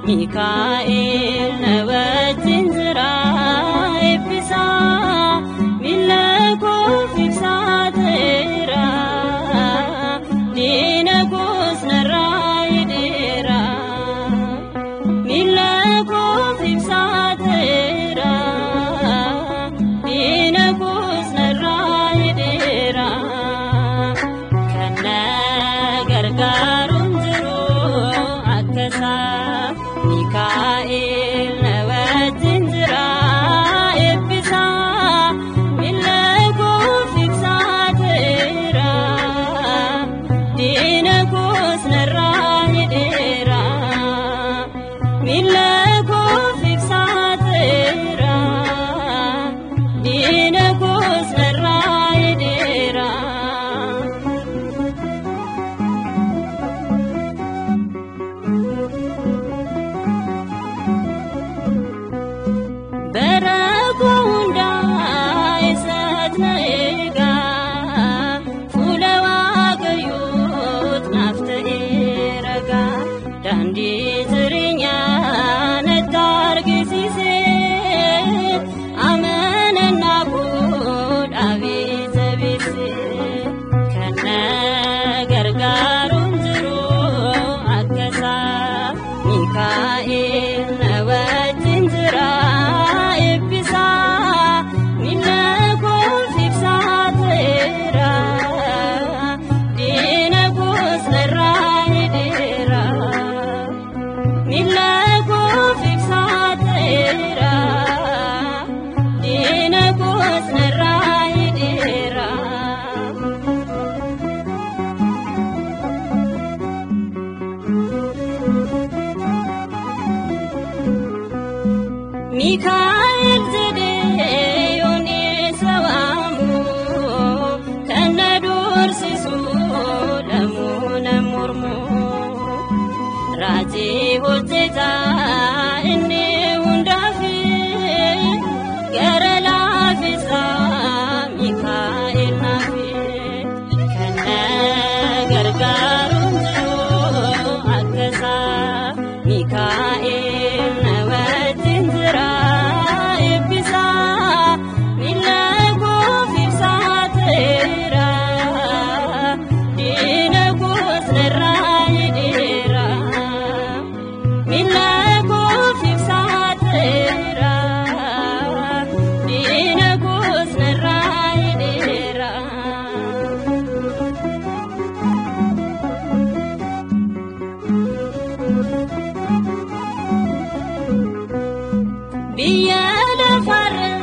ሚካኤል ነወትን ዝራ ኤብሳ ሚለኮ ፊክሳተራ ዲነኮስ ነራ ይዴራ ሚለኮ ፊክሳተራ ዲነኮስ ነራ ይዴራ ከነ ገርጋሩን ዝሮ አከሳ ሚካኤል ነወትን ዝራ ኤብሳ ሚለኮ ፊክሳተራ ዲነኮስ ነራ ይዴራ ሚለኮ ፊክሳተራ ዲነኮስ ነራ ይዴራ በረጎንዳ ይሰትነጋ ፉለዋገዩት ናፍተኤረጋ ዳንዲ ዝርኛ ነታርጊሲሴ አመነና ጉድ አቢዘቢሴ ከነ ገርጋሩን ዝሮ አከሳ ሚካኤል ነወትን ዝራ ኤብሳ ሚለኮ ፊክሳተራ ዲነኮስ ነራ ይዴራ ሚለኮ ፊክሳተራ ዲነኮስ ነራ ይዴራ ሚካኤል ዘዴዮን ሰዋሙ ከነዶርሲሱ ለሙነሙርሙ ራጂ ሆቴታ እኔ ሁንዳፊ ገረላፊሳ ሚካኤል ናፊ ከነ ገርጋሩን ዝሮ አከሳ ሚካኤል ነወትን ዝራ ኤብሳ ሚለኮ ፊክሳተራ ዲነኮስ ነራ ይዴራ ሚለኮ ፊክሳተራ ዲነኮስ ነራ ይዴራ ቢያለፋረት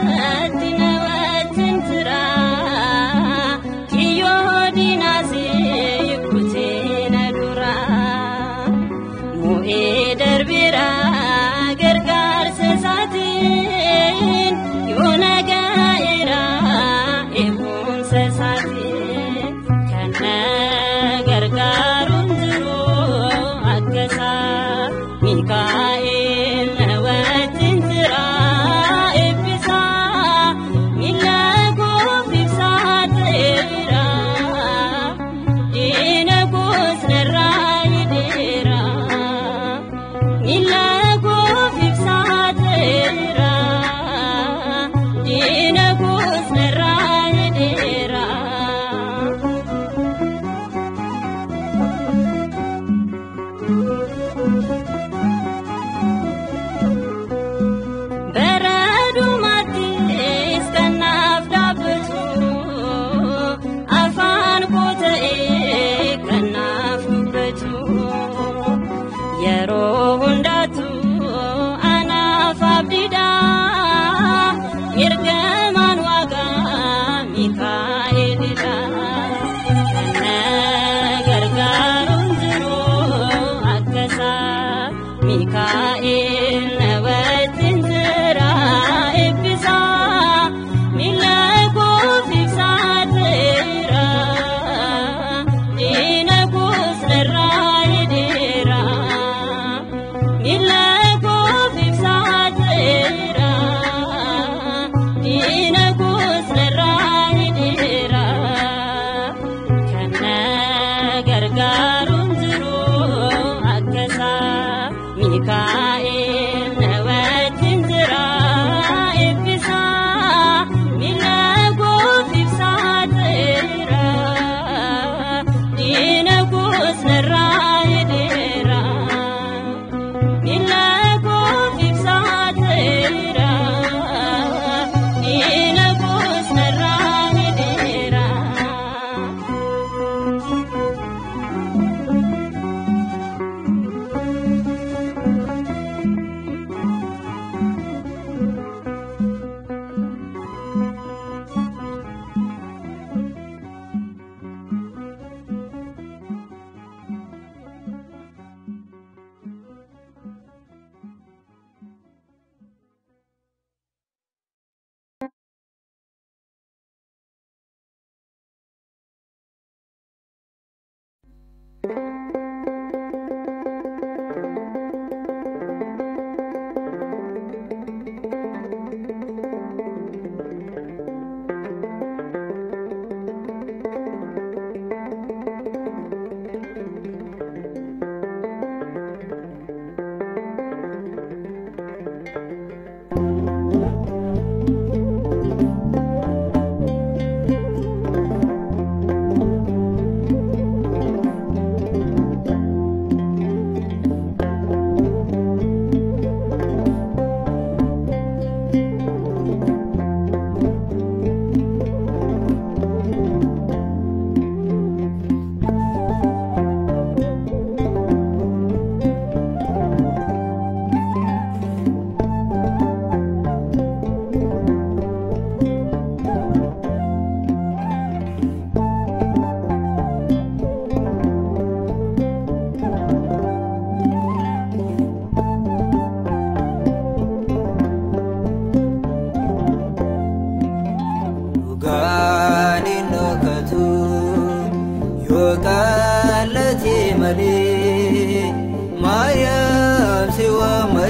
ነወትን ዝራ ኪዮ ዲናሴ ይኩቴ ነዱራ ሙኤ ደርቢራ ገርጋር ሰሳቲን ዮነጋኢራ ኤቡን ሰሳቲን ከነ ገርጋሩን ዝሮ አከሳ ሚካኤል ነወትን ዝራ ኤብሳ ሚለኮ ፊክሳተራ ዲነኮስ ነራ ይዴራ ሚለኮ ፊክሳተራ ዲነኮስ ነራ ይዴራ በረዱ ማቲስ ከናፍ ዳብሱ አፋን ኮተኤ ከናፍ ኑበቱ የሮ ሁንዳቱ አናፍ አብዲዳ ይርገማን ዋጋ ሚካኤልዳ ከነ ገርጋሩን ዝሮ አከሳ ሚካኤል ነወትን ዝራ ኤብሳ ሚለኮ ፊክሳተራ ዲነኮስ ነራ ይዴራ ሚለኮ ፊክሳተራ ዲነኮስ ነራ ይዴራ ከነ ገርጋሩን ዝሮ አከሳ ሚካኤል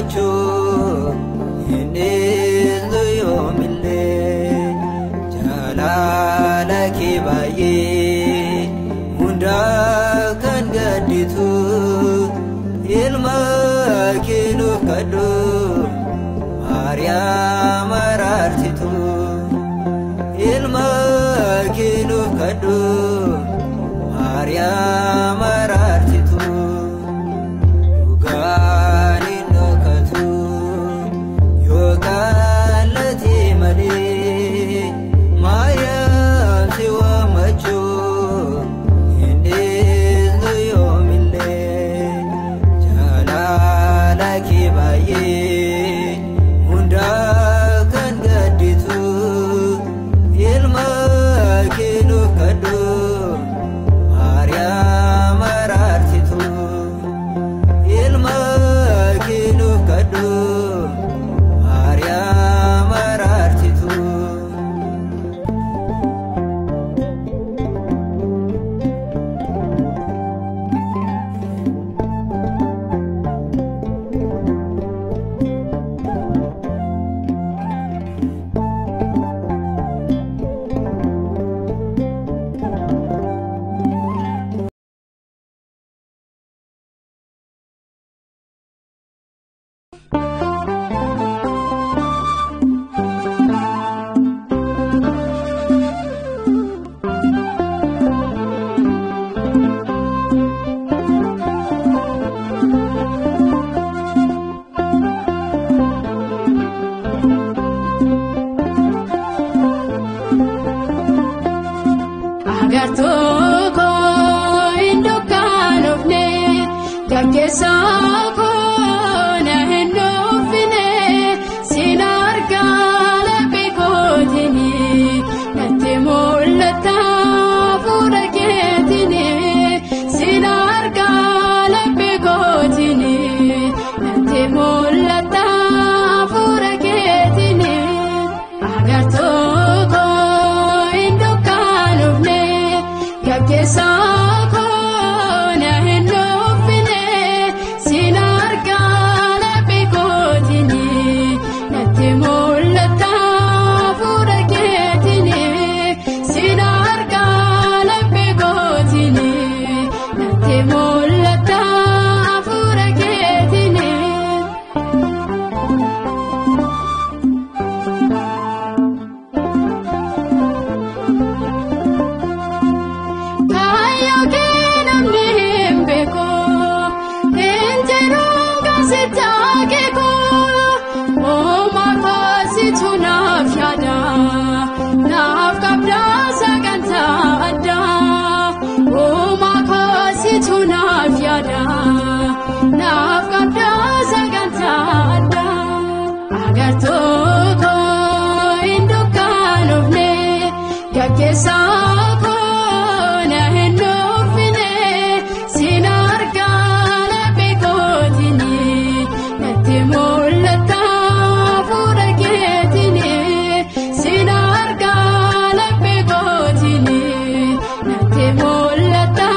macho inizu yomille jalala kibaye hunda kan gaditu ilma kinu kadu Maryam arartitu ilma kinu kadu Maryam arartitu Yugani nokatu yogalati mali Maya siwa macho indizu yomille jalala kibaye hunda kan gaditu ilma kinu kadu Maryam arartitu ilma kinu kadu Maryam arartitu Agartoko indokanofne garkesako na hendofine sinargala bekotini natemolata furaketini sinargala bekotini natemolata furaketini agartoko indokanofne garkesako na hendofine sinargala bekotini natemolata furaketini sinargala bekotini natemolata furaketini Kayo kinamni himbeko enjerunga sitakeko Oma kasi tunaf yada Naf kabda saganta adda Oma kasi tunaf yada Naf kabda saganta adda Agartoko indokanofne garkesako na hendofine sinargala bekotini natemolata furaketini sinargala bekotini natemolata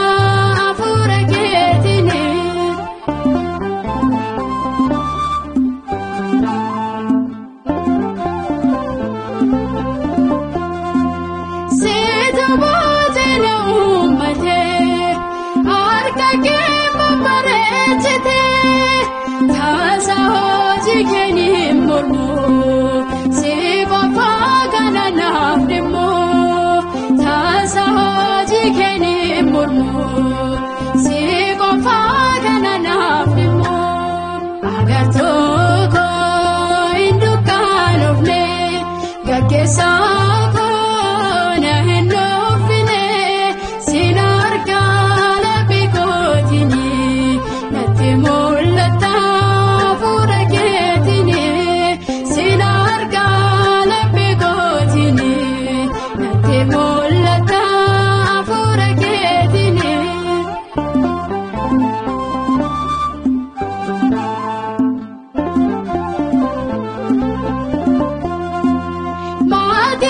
furaketini Seta bote na ummate harka ke babarechete Tasa hoji keni mormo se bafa kana nafdemo Tasa hoji keni mormo se bafa kana nafdemo Agartoko indokanofne garkesako na hendofine sinargala bekotini natemolata furaketini sinargala bekotini natemolata furaketini Mata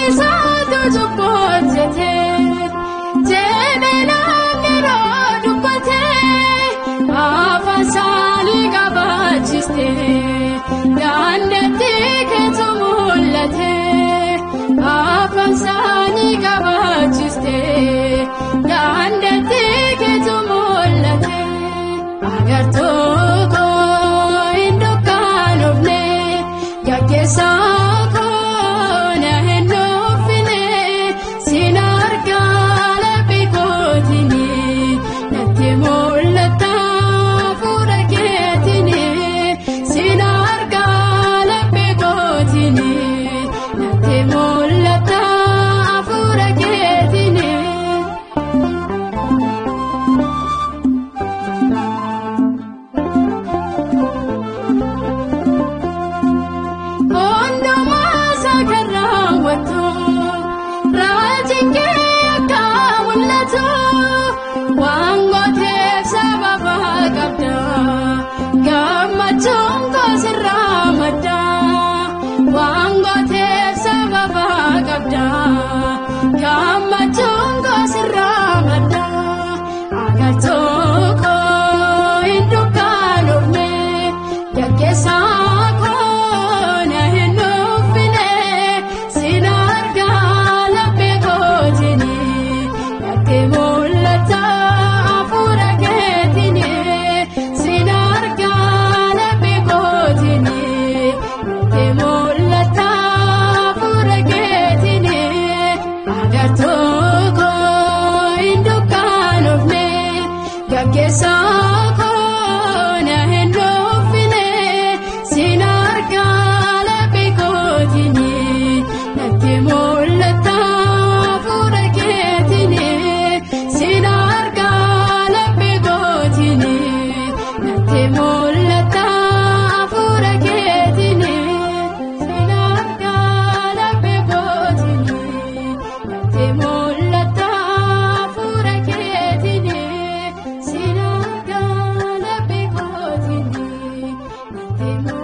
chongo siramada wango tepsa baba kabda kama chongo siramada agatoko indukalo me yakesa ko na henofine sinargala begotini yakemulata afuraketini sinargala begotini yakemulata afuraketini agatoko indukalo me yakesa Temo